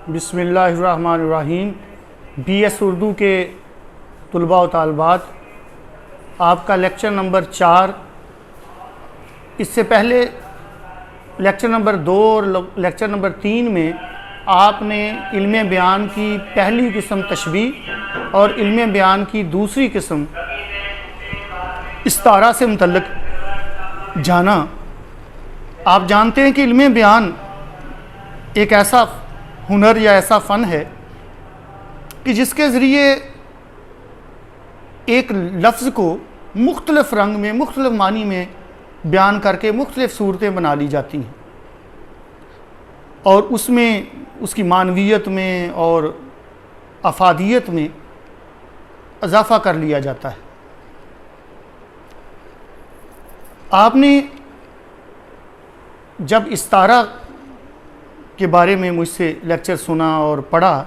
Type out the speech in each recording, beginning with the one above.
बिस्मिल्लाहिर्रहमानिर्रहीम। BS उर्दू के तुलबा व तालबात, आपका लेक्चर नंबर 4। इससे पहले लेक्चर नंबर 2 और लेक्चर नंबर 3 में आपने इल्म बयान की पहली किस्म तशबीह और इल्म बयान की दूसरी किस्म इस्तारा से मुतल्लिक जाना। आप जानते हैं कि इल्म बयान एक ऐसा हुनर या ऐसा फ़न है कि जिसके ज़रिए एक लफ्ज़ को मुख्तलिफ़ रंग में, मुख्तलिफ़ मानी में बयान करके मुख्तलिफ़ सूरतें बना ली जाती हैं और उसमें उसकी मानवियत में और अफादियत में इजाफ़ा कर लिया जाता है। आपने जब इस्तारा के बारे में मुझसे लेक्चर सुना और पढ़ा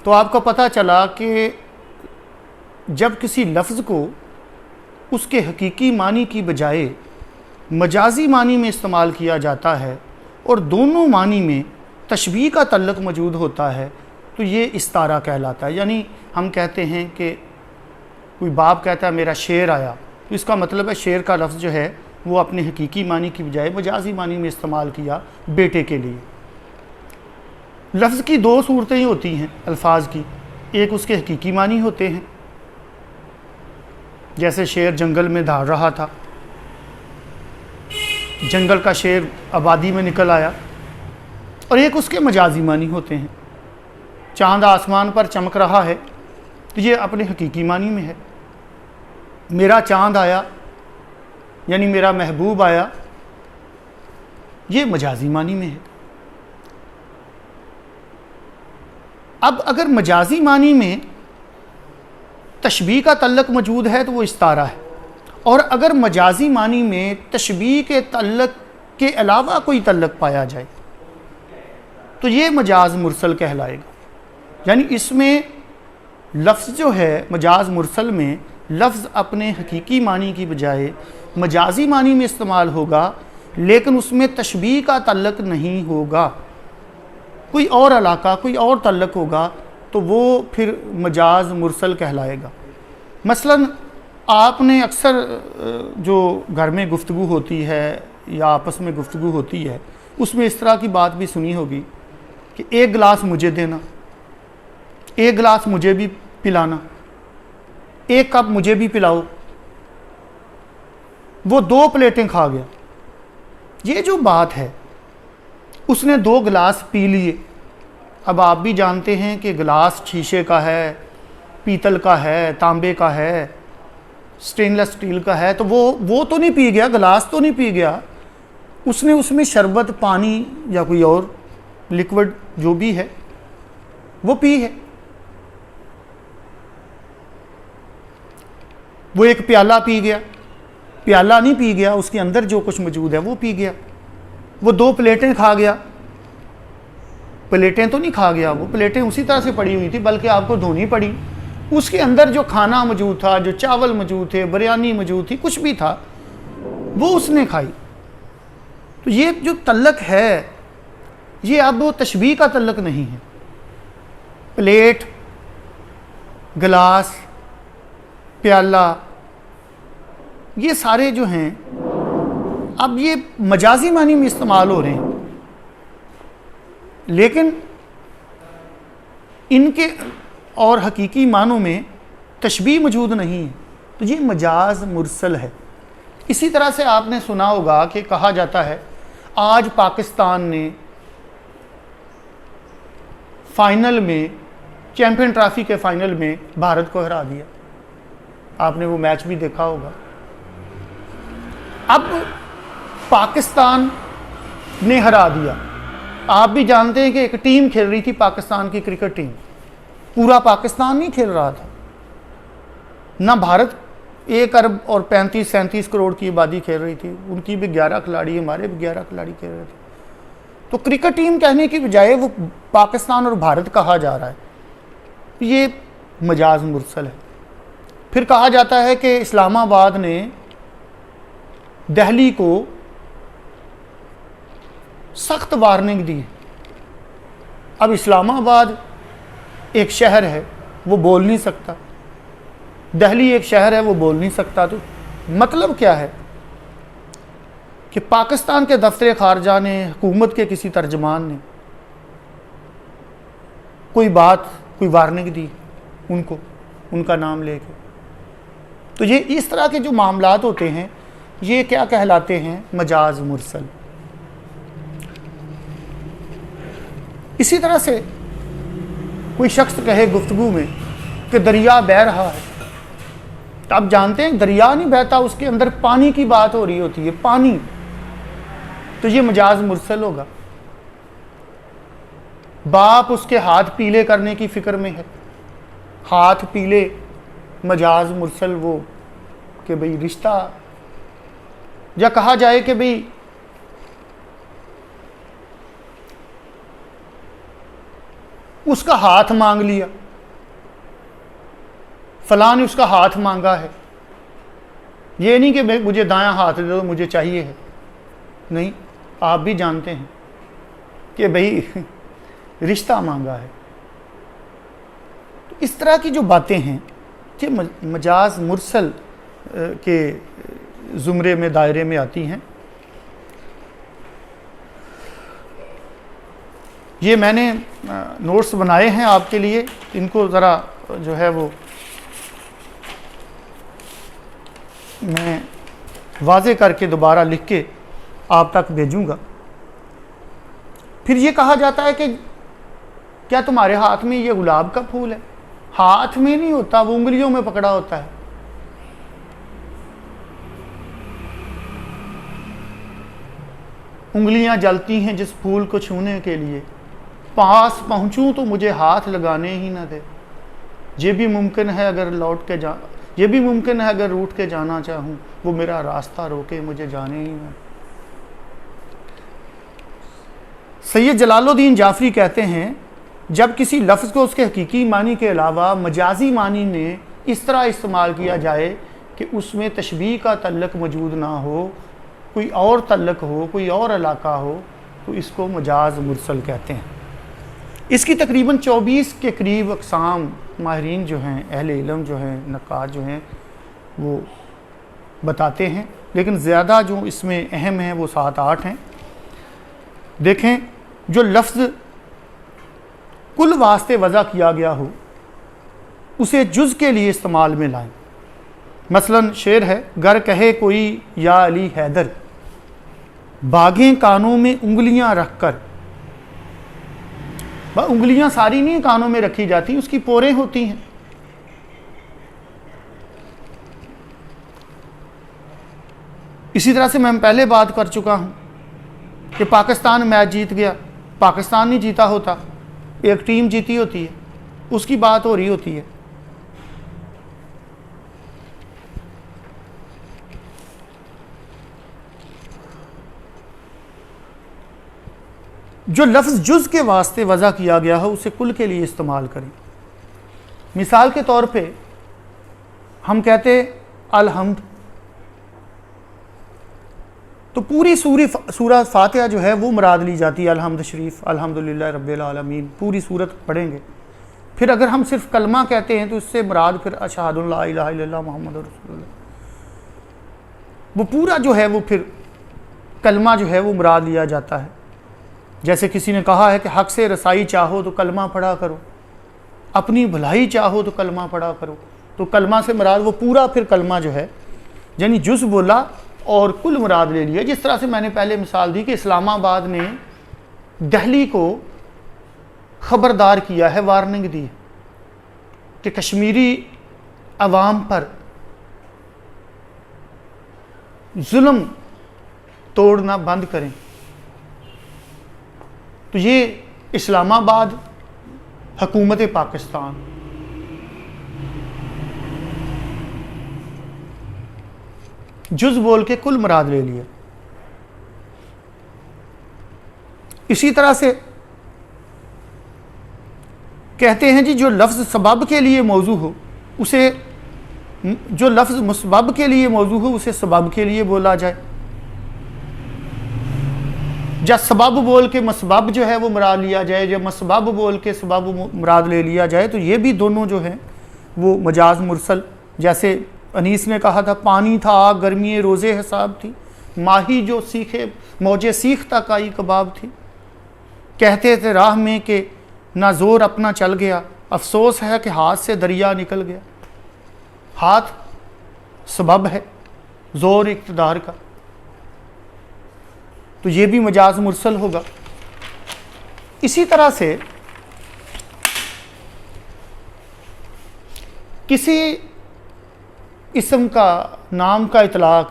तो आपको पता चला कि जब किसी लफ्ज़ को उसके हकीकी मानी की बजाय मजाजी मानी में इस्तेमाल किया जाता है और दोनों मानी में तशबीह का तल्लुक़ मौजूद होता है तो ये इस्तारा कहलाता है। यानी हम कहते हैं कि कोई बाप कहता है मेरा शेर आया, तो इसका मतलब है शेर का लफ्ज़ जो है वो अपने हकीकी मानी की बजाय मजाजी मानी में इस्तेमाल किया बेटे के लिए। लफ्ज़ की दो सूरतें ही होती हैं अल्फाज की, एक उसके हकीकी मानी होते हैं जैसे शेर जंगल में दौड़ रहा था, जंगल का शेर आबादी में निकल आया, और एक उसके मजाजी मानी होते हैं, चांद आसमान पर चमक रहा है तो ये अपने हकीकी मानी में है। मेरा चांद आया यानी मेरा महबूब आया, ये मजाजी मानी में है। अब अगर मजाजी मानी में तशबीह का तल्लुक़ मौजूद है तो वो इस्तारा है, और अगर मजाजी मानी में तशबीह के तल्लुक़ के अलावा कोई तल्लुक़ पाया जाए तो ये मजाज मुरसल कहलाएगा। यानी इसमें लफ्ज़ जो है मजाज मुरसल में लफ्ज़ अपने हकीकी मानी की बजाय मजाजी मानी में इस्तेमाल होगा, लेकिन उसमें तशबीह का तल्लुक़ नहीं होगा, कोई और इलाका कोई और तल्लुक़ होगा तो वो फिर मजाज मुरसल कहलाएगा। मसलन आपने अक्सर जो घर में गुफ्तगू होती है या आपस में गुफ्तगू होती है उसमें इस तरह की बात भी सुनी होगी कि एक गिलास मुझे देना, एक गिलास मुझे भी पिलाना, एक कप मुझे भी पिलाओ। वो 2 प्लेटें खा गया। ये जो बात है उसने 2 गिलास पी लिए। अब आप भी जानते हैं कि गिलास शीशे का है, पीतल का है, तांबे का है, स्टेनलेस स्टील का है, तो वो तो नहीं पी गया, गिलास तो नहीं पी गया, उसने उसमें शरबत, पानी या कोई और लिक्विड जो भी है वो पी है। वो एक प्याला पी गया, प्याला नहीं पी गया, उसके अंदर जो कुछ मौजूद है वो पी गया। वो 2 प्लेटें खा गया, प्लेटें तो नहीं खा गया, वो प्लेटें उसी तरह से पड़ी हुई थी बल्कि आपको धोनी पड़ी। उसके अंदर जो खाना मौजूद था, जो चावल मौजूद थे, बिरयानी मौजूद थी, कुछ भी था वो उसने खाई। तो ये जो तल्लुक़ है ये अब वो तशबीह का तल्लुक़ नहीं है। प्लेट, गिलास, प्याला, ये सारे जो हैं अब ये मजाजी मानी में इस्तेमाल हो रहे हैं, लेकिन इनके और हकीकी मानों में तशबीह मौजूद नहीं है, तो ये मजाज मुरसल है। इसी तरह से आपने सुना होगा कि कहा जाता है आज पाकिस्तान ने फाइनल में, चैंपियन ट्रॉफी के फाइनल में भारत को हरा दिया। आपने वो मैच भी देखा होगा। अब पाकिस्तान ने हरा दिया। आप भी जानते हैं कि एक टीम खेल रही थी, पाकिस्तान की क्रिकेट टीम, पूरा पाकिस्तान नहीं खेल रहा था ना। भारत 1 अरब और 35-37 करोड़ की आबादी खेल रही थी, उनकी भी 11 खिलाड़ी, हमारे भी 11 खिलाड़ी खेल रहे थे। तो क्रिकेट टीम कहने की बजाय वो पाकिस्तान और भारत कहा जा रहा है, ये मजाज मुरसल है। फिर कहा जाता है कि इस्लामाबाद ने दिल्ली को सख्त वार्निंग दी, अब इस्लामाबाद एक शहर है, वो बोल नहीं सकता, दिल्ली एक शहर है, वो बोल नहीं सकता। तो मतलब क्या है कि पाकिस्तान के दफ्तर खारजा ने, हुकूमत के किसी तर्जमान ने कोई बात, कोई वार्निंग दी उनको, उनका नाम लेके। तो ये इस तरह के जो मामलात होते हैं, ये क्या कहलाते हैं? मजाज मुरसल। इसी तरह से कोई शख्स कहे गुफ्तगू में कि दरिया बह रहा है, तो आप जानते हैं दरिया नहीं बहता, उसके अंदर पानी की बात हो रही होती है, पानी, तो ये मजाज मुरसल होगा। बाप उसके हाथ पीले करने की फिक्र में है, हाथ पीले, मजाज मुरसल वो कि भाई रिश्ता, या कहा जाए कि भाई उसका हाथ मांग लिया, फलां ने उसका हाथ मांगा है। ये नहीं कि मुझे दायां हाथ दे दो, मुझे चाहिए है, नहीं, आप भी जानते हैं कि भाई रिश्ता मांगा है। तो इस तरह की जो बातें हैं कि मजाज मुरसल के ज़ुमरे में, दायरे में आती हैं। ये मैंने नोट्स बनाए हैं आपके लिए, इनको ज़रा जो है वो मैं वाज़े करके दोबारा लिख के आप तक भेजूंगा। फिर ये कहा जाता है कि क्या तुम्हारे हाथ में ये गुलाब का फूल है? हाथ में नहीं होता, वो उंगलियों में पकड़ा होता है। उंगलियां जलती हैं जिस फूल को छूने के लिए, पास पहुंचूं तो मुझे हाथ लगाने ही ना दे। ये भी मुमकिन है अगर लौट के जा, ये भी मुमकिन है अगर रूठ के जाना चाहूं, वो मेरा रास्ता रोके मुझे जाने ही ना। सैयद जलालुद्दीन जाफरी कहते हैं, जब किसी लफ्ज़ को उसके हकीकी मानी के अलावा मजाजी मानी में इस तरह इस्तेमाल किया जाए कि उसमें तशबीह का तल्लक मौजूद ना हो, कोई और तल्लक हो, कोई और इलाका हो, तो इसको मजाज मुरसल कहते हैं। इसकी तकरीबन 24 के करीब अक़साम माहिरीन जो हैं, अहले इल्म जो हैं, नक़ाद जो हैं, वो बताते हैं, लेकिन ज़्यादा जो इसमें अहम हैं वो 7-8 हैं। देखें, जो लफ्ज़ कुल वास्ते वज़ा किया गया हो उसे जुज़ के लिए इस्तेमाल में लाएं। मसलन शेर है, गर कहे कोई या अली हैदर, बागें कानों में उंगलियां रख कर। उंगलियां सारी नहीं कानों में रखी जाती, उसकी पोरें होती हैं। इसी तरह से मैं पहले बात कर चुका हूं कि पाकिस्तान मैच जीत गया, पाकिस्तान नहीं जीता होता, एक टीम जीती होती है, उसकी बात हो रही होती है। जो लफ्ज़ जुज़ के वास्ते वज़ा किया गया हो उसे कुल के लिए इस्तेमाल करें। मिसाल के तौर पे हम कहते अलहम्द, तो पूरी सूरत फातिहा जो है वो मुराद ली जाती है, अलहम्द शरीफ, अल्हम्दुलिल्लाह रब्बिल आलमीन, पूरी सूरत पढ़ेंगे। फिर अगर हम सिर्फ कलमा कहते हैं तो इससे मुराद फिर अशहदु ला इलाहा इल्लल्लाह मुहम्मदुर रसूलुल्लाह, वो पूरा जो है वो फिर कलमा जो है वो मुराद लिया जाता है। जैसे किसी ने कहा है कि हक से रसाई चाहो तो कलमा पढ़ा करो, अपनी भलाई चाहो तो कलमा पढ़ा करो, तो कलमा से मुराद वो पूरा फिर कलमा जो है, यानी जुज़ बोला और कुल मुराद ले लिया। जिस तरह से मैंने पहले मिसाल दी कि इस्लामाबाद ने दिल्ली को ख़बरदार किया है, वार्निंग दी कि कश्मीरी अवाम पर जुल्म तोड़ना बंद करें। तो ये इस्लामाबाद, हुकूमत पाकिस्तान, जुज़ बोल के कुल मुराद ले लिया। इसी तरह से कहते हैं जी, जो लफ्ज़ सबब के लिए मौजू हो उसे, जो लफ्ज़ मुसबब के लिए मौजू हो उसे सबब के लिए बोला जाए। या सबब बोल के मसबब जो है वो मुराद लिया जाए, या मसबब बोल के सबब मुराद ले लिया जाए, तो ये भी दोनों जो हैं वो मजाज मुरसल। जैसे अनीस ने कहा था, पानी था आग गर्मी रोज़े हिसाब थी, माही जो सीखे मौजे सीख तक आई कबाब थी। कहते थे राह में कि ना जोर अपना चल गया, अफसोस है कि हाथ से दरिया निकल गया। हाथ सबब है, जोर इक़्तिदार का, तो ये भी मजाज मुरसल होगा। इसी तरह से किसी इस्म का, नाम का इतलाक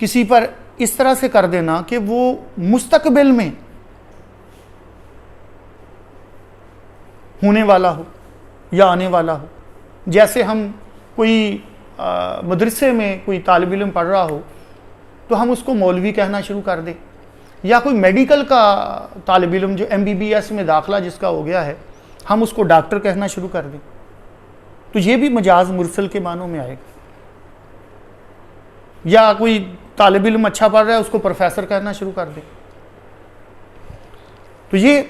किसी पर इस तरह से कर देना कि वो मुस्तकबिल में होने वाला हो या आने वाला हो। जैसे हम कोई मदरसे में कोई तालिब इल्म पढ़ रहा हो तो हम उसको मौलवी कहना शुरू कर दें, या कोई मेडिकल का तालिब इल्म जो MBBS में दाखिला जिसका हो गया है, हम उसको डॉक्टर कहना शुरू कर दें, तो ये भी मजाज मुरसल के मानों में आएगा। या कोई तालिब इल्म अच्छा पढ़ रहा है उसको प्रोफेसर कहना शुरू कर दें, तो ये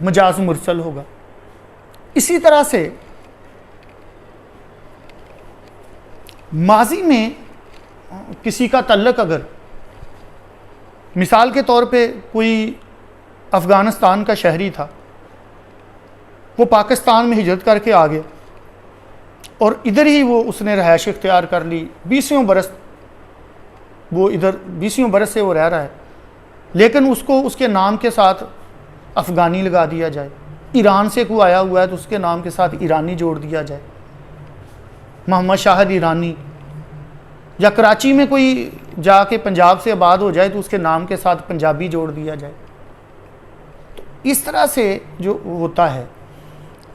मजाज मुरसल होगा। इसी तरह से माजी में किसी का तल्लक, अगर मिसाल के तौर पे कोई अफ़गानिस्तान का शहरी था, वो पाकिस्तान में हिजरत करके आ गया और इधर ही वो उसने रहायश इख्तियार कर ली, 20 बरस वो इधर 20 बरस से वो रह रहा है, लेकिन उसको उसके नाम के साथ अफ़गानी लगा दिया जाए। ईरान से कोई आया हुआ है तो उसके नाम के साथ ईरानी जोड़ दिया जाए, मोहम्मद शाहिद ईरानी। या कराची में कोई जाके पंजाब से आबाद हो जाए तो उसके नाम के साथ पंजाबी जोड़ दिया जाए। तो इस तरह से जो होता है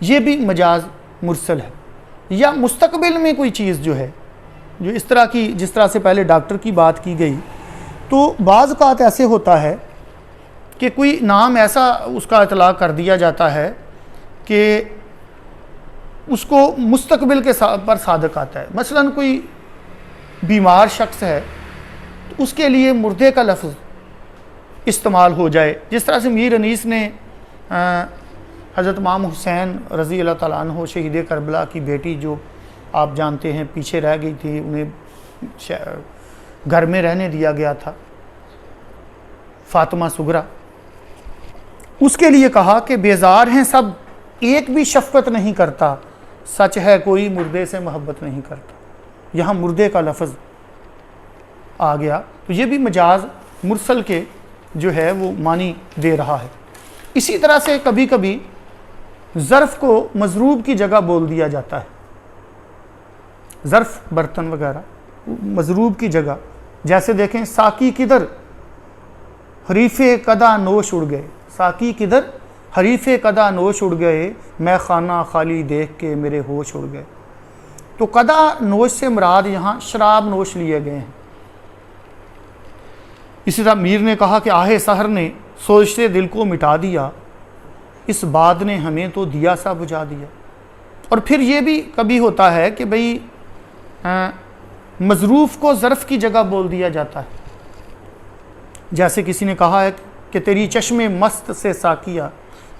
ये भी मजाज मुरसल है। या मुस्तकबिल में कोई चीज़ जो है, जो इस तरह की, जिस तरह से पहले डॉक्टर की बात की गई, तो बाज़ औक़ात ऐसे होता है कि कोई नाम ऐसा उसका इतलाक़ कर दिया जाता है कि उसको मुस्तकबिल के पर सादक आता है। मसलन कोई बीमार शख्स है तो उसके लिए मुर्दे का लफ्ज़ इस्तेमाल हो जाए। जिस तरह से मीर अनीस ने हज़रत इमाम हुसैन रज़ी अल्लाह तआला अन्हु शहीद करबला की बेटी, जो आप जानते हैं पीछे रह गई थी, उन्हें घर में रहने दिया गया था, फ़ातिमा सुगरा, उसके लिए कहा कि बेजार हैं सब, एक भी शफ़क़त नहीं करता, सच है कोई मुर्दे से मोहब्बत नहीं करता। यहाँ मुर्दे का लफ्ज़ आ गया, तो ये भी मजाज मुरसल के जो है वो मानी दे रहा है। इसी तरह से कभी कभी ज़र्फ़ को मज़रूब की जगह बोल दिया जाता है। ज़र्फ़ बर्तन वगैरह मज़रूब की जगह, जैसे देखें साकी किधर हरीफ़े कदा नोश उड़ गए, साकी किधर हरीफ़े कदा नोश उड़ गए, मैं खाना खाली देख के मेरे होश उड़ गए। तो कदा नोश से मुराद यहाँ शराब नोश लिए गए हैं। इसी तरह मीर ने कहा कि आहे सहर ने सोचते दिल को मिटा दिया, इस बात ने हमें तो दिया सा बुझा दिया। और फिर ये भी कभी होता है कि भाई मज़रूफ़ को ज़र्फ़ की जगह बोल दिया जाता है। जैसे किसी ने कहा है कि तेरी चश्मे मस्त से साकिया,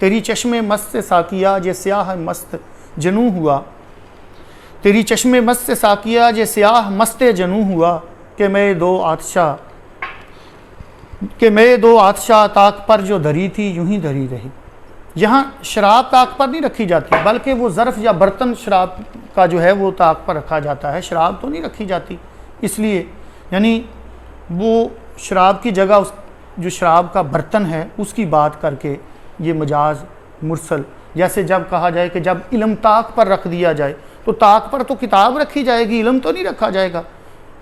तेरी चश्मे मस्त से साकिया जे स्याह मस्त जनू हुआ, तेरी चश्मे मस्त से साकिया जे स्याह मस्त जनू हुआ, कि मैं दो आतशा ताक पर जो धरी थी यूं ही धरी रही। यहाँ शराब ताक पर नहीं रखी जाती, बल्कि वो ज़र्फ़ या बर्तन शराब का जो है वो ताक पर रखा जाता है, शराब तो नहीं रखी जाती। इसलिए यानी वो शराब की जगह उस जो शराब का बर्तन है उसकी बात करके ये मजाज मुरसल। जैसे जब कहा जाए कि जब इल्म ताक पर रख दिया जाए, तो ताक पर तो किताब रखी जाएगी, इल्म तो नहीं रखा जाएगा,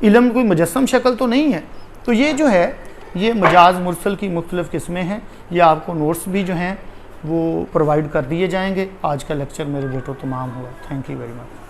इल्म कोई मुजस्सम शक्ल तो नहीं है। तो ये जो है ये मजाज मुरसल की मुख्तलिफ़ किस्में हैं। ये आपको नोट्स भी जो हैं वो प्रोवाइड कर दिए जाएंगे। आज का लेक्चर मेरे बेटों तमाम हुआ। Thank you very much.